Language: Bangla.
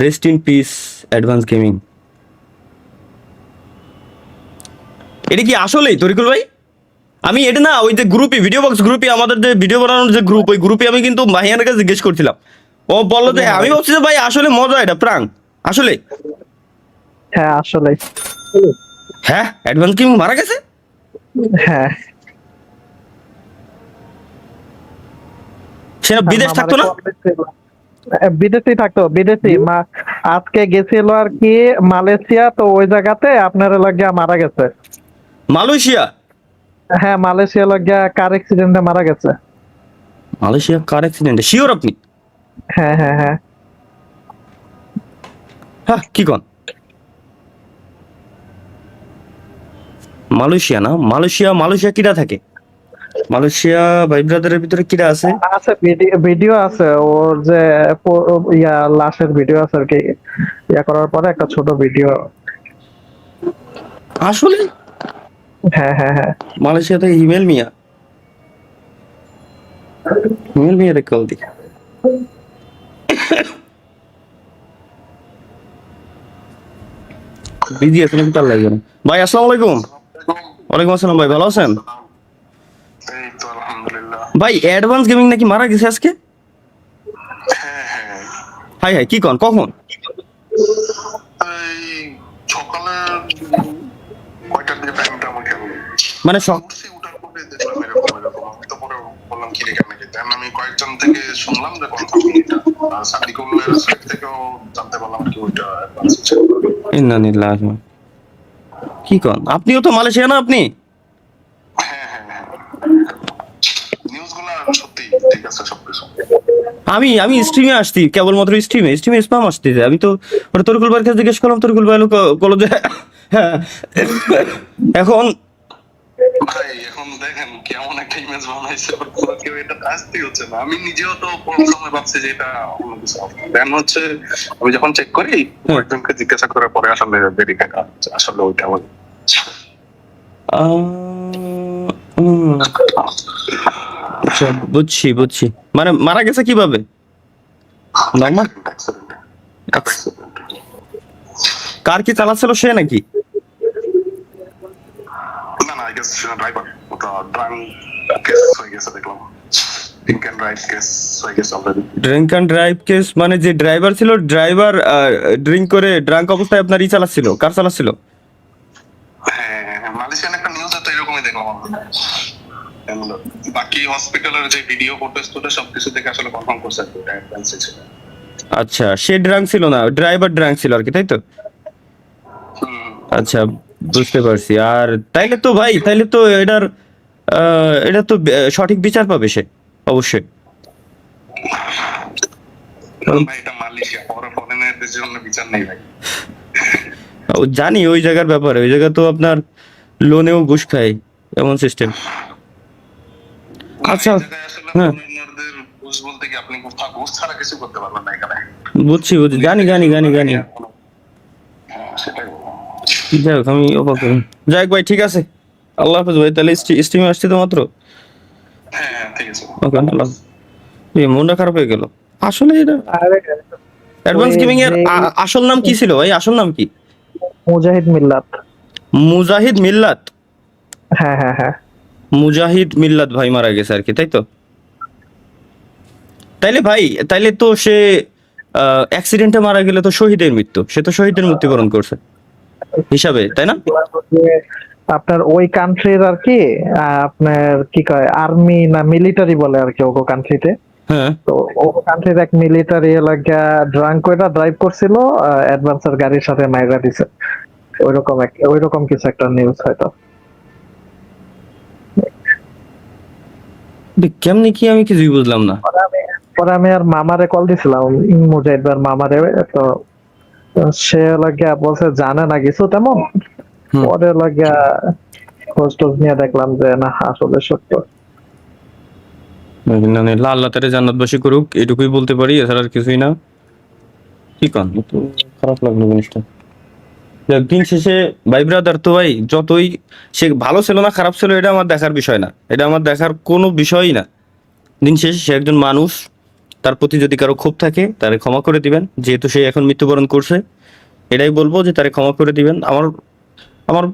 Rest in peace advance gaming. এটা কি আসলেই তরিকুল ভাই? আমি এটা না ওই যে গ্রুপে ভিডিও বক্স গ্রুপে আমাদের যে ভিডিও বানানোর যে গ্রুপ, ওই গ্রুপে আমি কিন্তু মাহিয়ানের কাছে জিজ্ঞেস করছিলাম। ও বললো যে আসলে মারা আমি গেছে। ভাবছি যে ভাই আসলে মজা, এটা প্রাং আসলে। হ্যাঁ আসলে। হ্যাঁ অ্যাডভান্স গেমিং মারা গেছে? হ্যাঁ। সে না আর বিদেশ মামারে থাকতো না? কল দিছিল। বিদেশি থাকতো, বিদেশি মা আজকে গেছিল আর কি মালয়েশিয়া, তো ওই জায়গাতে আপনার লাগিয়া মারা গেছে। মালয়েশিয়া? হ্যাঁ মালয়েশিয়া লাগিয়া কার অ্যাক্সিডেন্টে মারা গেছে। মালয়েশিয়া কার অ্যাক্সিডেন্টে? শিওর আপনি? হ্যাঁ হ্যাঁ হ্যাঁ। হ্যাঁ কি কন? মালয়েশিয়া না, মালয়েশিয়া, মালয়েশিয়া কিরা থাকে? মালয়েশিয়া ভাই ব্রাদারের ভিতরে কিরা আছে? আছে ভিডিও, ভিডিও আছে ওর যে লাশের ভিডিও আছে আর কি, করার পরে একটা ছোট ভিডিও। আসলে হ্যাঁ হ্যাঁ হ্যাঁ। মালয়েশিয়া থেকে হিমেল মিয়া, হিমেল মিয়া রে কল দি। বিজি আছে নাকি তার লাগবে না। ভাই আসসালামু আলাইকুম। ওয়ালাইকুম আসসালাম ভাই, ভালো আছেন? এই তো আলহামদুলিল্লাহ। ভাই অ্যাডভান্স গেমিং নাকি মারা গেছে আজকে? হ্যাঁ হ্যাঁ, হাই হাই কি কন, কখন? এই সকালে কয়টার দিকে টাইমটা আমাকে বলো। মানে উঠছি, উঠার পরে দেখলাম এরকম এরকম। আমি তো পরে বললাম কি রেখে নাকি, দেন আমি কয়েকজন থেকে শুনলাম যে কনফার্ম এটা, আর সাদিকুলের সাইড থেকেও জানতে পারলাম কি ওইটা অ্যাডভান্স ছিল। ইন্নানিল্লাহি। কি কন, আপনিও তো মালয়েশিয়া না আপনি? হ্যাঁ হ্যাঁ হ্যাঁ, নিউজগুলো সত্যি ঠিক আছে সবকিছু। আমি আমি স্ট্রিমে আসছি, কেবলমাত্র স্ট্রিমে স্ট্রিমে স্পাম আসতেছে। আমি তো ওটা তরিকুল ভাইয়ের কাছে জিজ্ঞেস করলাম, তরিকুল ভাই বলো যে হ্যাঁ এখন ভাই এখন দেখেন কেমন একটা ইমেজ বানাইছে, পুরো কেউ এটা আসতেই হচ্ছে না। আমি নিজেও তো প্রথমে ভাবছি যে এটা অন্য কিছু, দেন হচ্ছে আমি যখন চেক করি কয়েকজনকে জিজ্ঞাসা করে পরে আসলে ভেরিফাই আসলে ওইটা আমার। আহ, উম, আচ্ছা বুঝছি বুঝছি। মানে মারা গেছে কিভাবে? নর্মাল? কার কি চালাচ্ছিল সে নাকি? না না, আই গেস ড্রাইভার, ওটা ড্রাঙ্ক কেস হয়ে গেছে দেখলাম। ড্রিঙ্ক এন্ড ড্রাইভ কেস হয়ে গেছে already. Drink and drive case মানে যে ড্রাইভার ছিল, ড্রাইভার ড্রিঙ্ক করে ড্রাঙ্ক অবস্থায় আপনার চালাচ্ছিল, কার চালাচ্ছিল? হ্যাঁ হ্যাঁ, মালয়েশিয়ান একটা নিউজে তো এরকমই দেখলাম আমরা। বাকি হসপিটালের যে ভিডিও ফুটেজ টুটেজ সবকিছু থেকে আসলে কনফার্ম করছে আর কি ওটা অ্যাডভান্স ছিল। আচ্ছা সে ড্রাঙ্ক ছিল না, ড্রাইভার ড্রাঙ্ক ছিল আর কি, তাই তো? হুম। আচ্ছা বুঝতে পারছি। আর তাইলে তো ভাই, তাইলে তো এটার এটা তো সঠিক বিচার পাবে সে, অবশ্যই। ভাই এটা মালয়েশিয়া, পরে ফরেনের জন্য বিচার নেই ভাই। ও জানি ওই জায়গার ব্যাপারে, ওই জায়গা তো আপনার লোনেও ঘুষ খায়, এমন সিস্টেম। আচ্ছা এই জায়গায় আসলে হ্যাঁ ফরেনারদের ঘুষ বলতে কি আপনি ঘুষ ছাড়া কিছু করতে পারবেন না এখানে। বুঝছি বুঝছি, জানি জানি জানি জানি। হ্যাঁ, সেটাই বললাম। যাই হোক আমি অবাক হলাম। যাই হোক ভাই, ঠিক আছে, আল্লাহ হাফেজ ভাই। তাহলে স্ট্রিমে আসছি তো মাত্র। হ্যাঁ হ্যাঁ, ঠিক আছে। ওকে আল্লাহ। এই মনটা খারাপ হয়ে গেল আসলে। এটা আরে ওই অ্যাডভান্স গেমিং এর যে আসল নাম কি ছিল ভাই? আসল নাম কি? মুজাহিদ মিল্লাত। মুজাহিদ মিল্লাত। হ্যাঁ হ্যাঁ হ্যাঁ। মুজাহিদ মিল্লাত ভাই মারা গেছে আর কি, তাই তো? তাইলে ভাই, তাইলে তো সে অ্যাক্সিডেন্টে মারা গেলে তো শহীদের মৃত্যু, সে তো শহীদের মৃত্যুবরণ করছে হিসাবে, তাই না? আপনার ওই কান্ট্রির আর কি আপনার কি কয় আর্মি না মিলিটারি বলে আর কি ওগো কান্ট্রিতে। হ্যাঁ তো ও কান্ট্রির এক মিলিটারি এলাকা ড্রাঙ্ক করে ড্রাইভ করছিল, অ্যাডভান্সার গাড়ির সাথে মাইরা দিছে। ওইরকম কিছু একটা নিউজ হয়তো। কেমনি কি আমি কিছুই বুঝলাম না। পরে আমি আর মামারে কল দিছিলাম, মুজাহিদ ভাইয়ের মামারে। তো সে লাগিয়া বলছে জানে না কিছু তেমন। হুম। পরে লাগিয়া খোঁজ টোজ নিয়ে দেখলাম যে না আসলে সত্য। মানে আল্লাহ তারে জান্নাতবাসী করুক, এটুকুই বলতে পারি, এছাড়া আর কিছুই না। কি কন, একটু খারাপ লাগলো জিনিসটা। যাক, দিন শেষে ভাই ব্রাদার তো ভাই যতই সে ভালো ছিল না খারাপ ছিল, এটা আমার দেখার বিষয় না, এটা আমার দেখার কোনো বিষয়ই না। দিন শেষে সে একজন মানুষ, তার প্রতি যদি কারো ক্ষোভ থাকে তারে ক্ষমা করে দিবেন, যেহেতু সে এখন মৃত্যুবরণ করছে। এটাই বলবো যে তারে ক্ষমা করে দিবেন। আমার